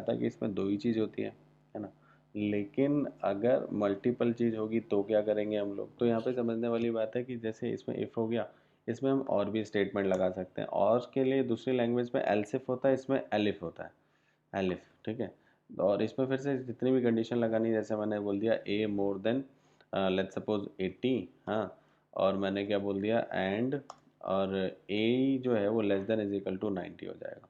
था कि इसमें दो ही चीज़ होती है ना। लेकिन अगर मल्टीपल चीज़ होगी तो क्या करेंगे हम लोग, तो यहाँ पे समझने वाली बात है कि जैसे इसमें इफ़ हो गया, इसमें हम और भी स्टेटमेंट लगा सकते हैं। और के लिए दूसरी लैंग्वेज में एल्स इफ होता है, इसमें एलिफ होता है, एलिफ, ठीक है। और इसमें फिर से जितनी भी कंडीशन लगानी, जैसे मैंने बोल दिया ए मोर देन लेट्स सपोज 80, हाँ, और मैंने क्या बोल दिया एंड, और ए जो है वो less than is equal to 90 हो जाएगा।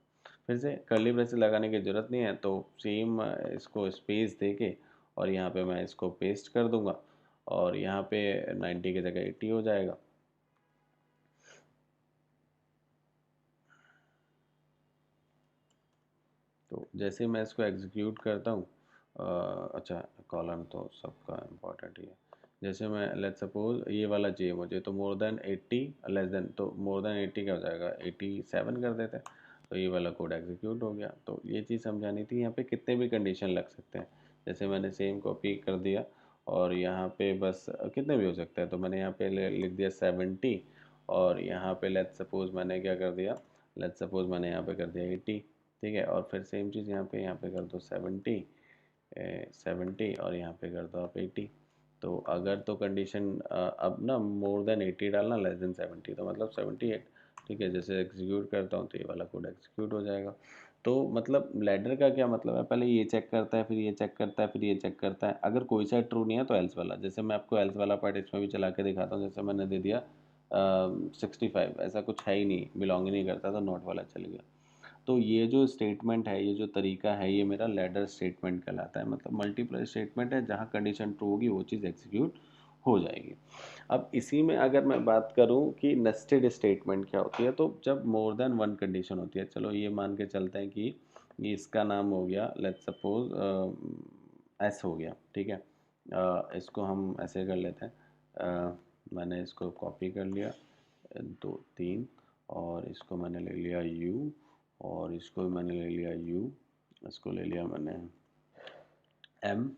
फिर से कर्ली ब्रेसेस लगाने की ज़रूरत नहीं है, तो सेम इसको स्पेस दे के और यहाँ पे मैं इसको पेस्ट कर दूंगा और यहाँ पे 90 की जगह 80 हो जाएगा। तो जैसे मैं इसको एग्जीक्यूट करता हूँ, अच्छा कॉलम तो सबका इम्पोर्टेंट ही है। जैसे मैं लेट्स सपोज ये वाला चाहिए मुझे, तो मोर देन 80 लेस देन, तो मोर देन 80 क्या हो जाएगा, 87 कर देते हैं, तो ये वाला कोड एग्जीक्यूट हो गया। तो ये चीज़ समझानी थी, यहाँ पे कितने भी कंडीशन लग सकते हैं। जैसे मैंने सेम कॉपी कर दिया और यहाँ पे बस कितने भी हो सकते हैं, तो मैंने यहाँ पे लिख दिया 70 और यहाँ पे लेट्स सपोज मैंने क्या कर दिया, लेट्स सपोज मैंने यहाँ पे कर दिया 80, ठीक है। और फिर सेम चीज़ यहाँ पे कर दो 70 और यहाँ पे कर दो आप 80। तो अगर तो कंडीशन अब ना मोर देन 80 डालना, लेस देन 70, तो मतलब 78, ठीक है। जैसे एग्जीक्यूट करता हूँ तो ये वाला कोड एग्जीक्यूट हो जाएगा। तो मतलब लैडर का क्या मतलब है, पहले ये चेक करता है, फिर ये चेक करता है, फिर ये चेक करता है। अगर कोई सा ट्रू नहीं है तो एल्स वाला, जैसे मैं आपको एल्स वाला पार्ट इसमें भी चला के दिखाता हूँ। जैसे मैंने दे दिया 65, ऐसा कुछ है ही नहीं, बिलोंग ही नहीं करता, तो नॉट वाला चल गया। तो ये जो स्टेटमेंट है, ये जो तरीका है, ये मेरा लैडर स्टेटमेंट कहलाता है। मतलब मल्टीप्लाई स्टेटमेंट है, जहाँ कंडीशन ट्रू होगी वो चीज़ एग्जीक्यूट हो जाएगी। अब इसी में अगर मैं बात करूं कि नेस्टेड स्टेटमेंट क्या होती है, तो जब मोर देन वन कंडीशन होती है, चलो ये मान के चलते हैं कि ये इसका नाम हो गया लेट्स सपोज एस हो गया, ठीक है। इसको हम ऐसे कर लेते हैं, मैंने इसको कॉपी कर लिया 2 3, और इसको मैंने ले लिया यू, और इसको भी मैंने ले लिया यू, इसको ले लिया मैंने एम,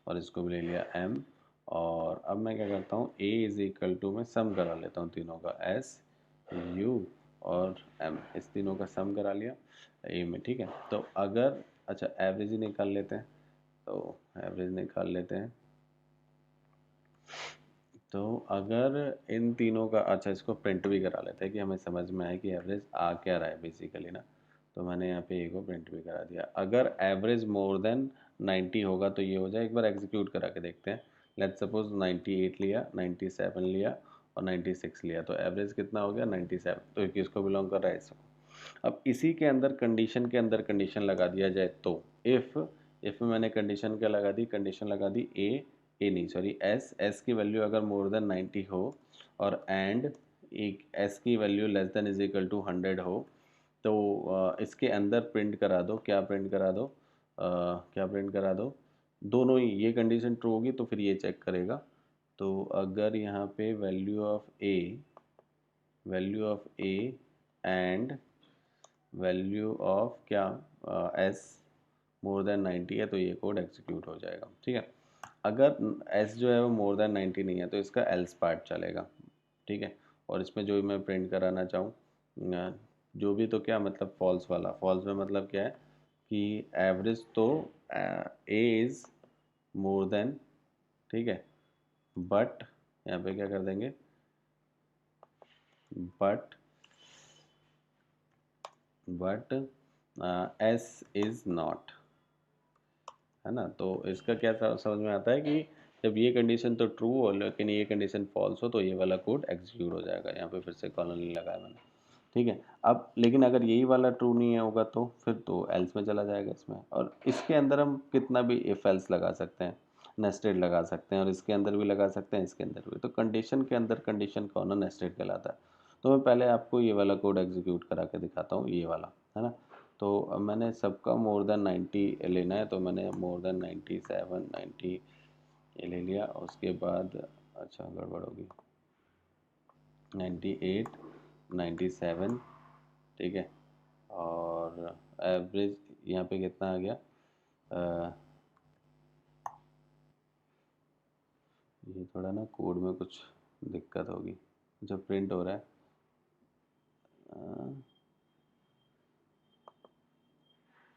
और इसको भी ले लिया एम। और अब मैं क्या करता हूँ, ए इज इक्वल टू मैं सम करा लेता हूँ तीनों का, एस यू और एम, इस तीनों का सम करा लिया ए में, ठीक है। तो अगर अच्छा एवरेज ही निकाल लेते हैं, तो एवरेज निकाल लेते हैं। तो अगर इन तीनों का, अच्छा इसको प्रिंट भी करा लेते हैं कि हमें समझ में आए कि एवरेज आ क्या रहा है बेसिकली ना। तो मैंने यहाँ पे ए को प्रिंट भी करा दिया। अगर एवरेज मोर देन 90 होगा तो ये हो जाए, एक बार एग्जीक्यूट करा के देखते हैं। लेट्स सपोज 98 लिया, 97 लिया और 96 लिया, तो एवरेज कितना हो गया 97, तो किसको बिलोंग कर रहा है, इसको। अब इसी के अंदर कंडीशन के अंदर कंडीशन लगा दिया जाए, तो इफ़ में मैंने कंडीशन क्या लगा दी, कंडीशन लगा दी ए नहीं सॉरी एस की वैल्यू अगर मोर देन 90 हो, और एंड एक एस की value less than is equal to 100 हो, तो इसके अंदर प्रिंट करा दो, क्या प्रिंट करा दो, क्या प्रिंट करा दो, दोनों ही। ये कंडीशन ट्रू होगी तो फिर ये चेक करेगा। तो अगर यहाँ पे value of A and value of क्या एस मोर देन 90 है, तो ये कोड एग्जीक्यूट हो जाएगा, ठीक है। अगर एस जो है वो मोर देन 90 नहीं है तो इसका एल्स पार्ट चलेगा, ठीक है। और इसमें जो भी मैं प्रिंट कराना चाहूँ, जो भी, तो क्या मतलब फॉल्स वाला, फॉल्स में मतलब क्या है कि एवरेज तो ए इज़ मोर देन, ठीक है, बट यहाँ पे क्या कर देंगे, बट एस इज़ नॉट, है ना। तो इसका क्या समझ में आता है कि जब ये कंडीशन तो ट्रू हो लेकिन ये कंडीशन फॉल्स हो, तो ये वाला कोड एग्जीक्यूट हो जाएगा। यहाँ पे फिर से कॉलन नहीं लगाया मैंने, ठीक है। अब लेकिन अगर यही वाला ट्रू नहीं होगा तो फिर तो एल्स में चला जाएगा इसमें। और इसके अंदर हम कितना भी इफ एल्स लगा सकते हैं, नेस्टेड लगा सकते हैं, और इसके अंदर भी लगा सकते हैं, इसके अंदर भी। तो कंडीशन के अंदर कंडीशन का होना नेस्टेड कहलाता है। तो मैं पहले आपको ये वाला कोड एग्जीक्यूट करा के दिखाता हूँ, ये वाला, है ना। तो अब मैंने सबका मोर देन 90 लेना है, तो मैंने मोर देन 97 90 ये ले लिया। उसके बाद अच्छा गड़बड़ होगी, 98 97, ठीक है। और एवरेज यहाँ पे कितना आ गया, ये थोड़ा ना कोड में कुछ दिक्कत होगी जो प्रिंट हो रहा है,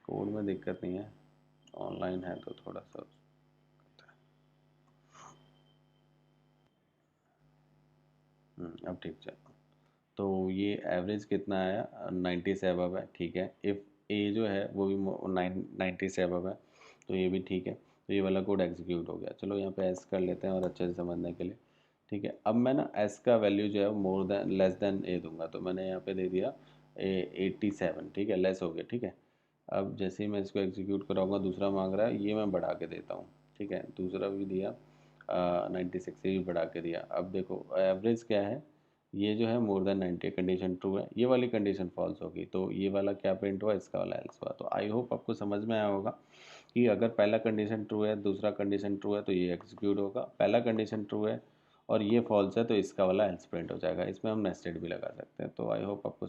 कोड में दिक्कत नहीं है, ऑनलाइन है तो थोड़ा सा अब ठीक चल। तो ये एवरेज कितना आया, 90 से अबव है, ठीक है। इफ़ ए जो है वो भी 90 से अबव है, तो ये भी ठीक है। तो ये वाला कोड एग्जीक्यूट हो गया। चलो यहाँ पे एस कर लेते हैं और अच्छे से समझने के लिए, ठीक है। अब मैं ना एस का वैल्यू जो है वो मोर देन लेस देन ए दूंगा, तो मैंने यहाँ पे दे दिया 87, ठीक है, लेस हो गया, ठीक है। अब जैसे ही मैं इसको एग्जीक्यूट कराऊंगा, दूसरा मांग रहा है, ये मैं बढ़ा के देता हूँ, ठीक है। दूसरा भी दिया 96 से भी बढ़ा के दिया। अब देखो एवरेज क्या है, ये जो है मोर देन 90 कंडीशन ट्रू है, ये वाली कंडीशन फॉल्स होगी, तो ये वाला क्या प्रिंट हुआ, इसका वाला एल्स हुआ। तो आई होप आपको समझ में आया होगा कि अगर पहला कंडीशन ट्रू है, दूसरा कंडीशन ट्रू है, तो ये एग्जीक्यूट होगा। पहला कंडीशन ट्रू है और ये फॉल्स है, तो इसका वाला एल्स प्रिंट हो जाएगा। इसमें हम नेस्टेड भी लगा सकते हैं। तो आई होप आपको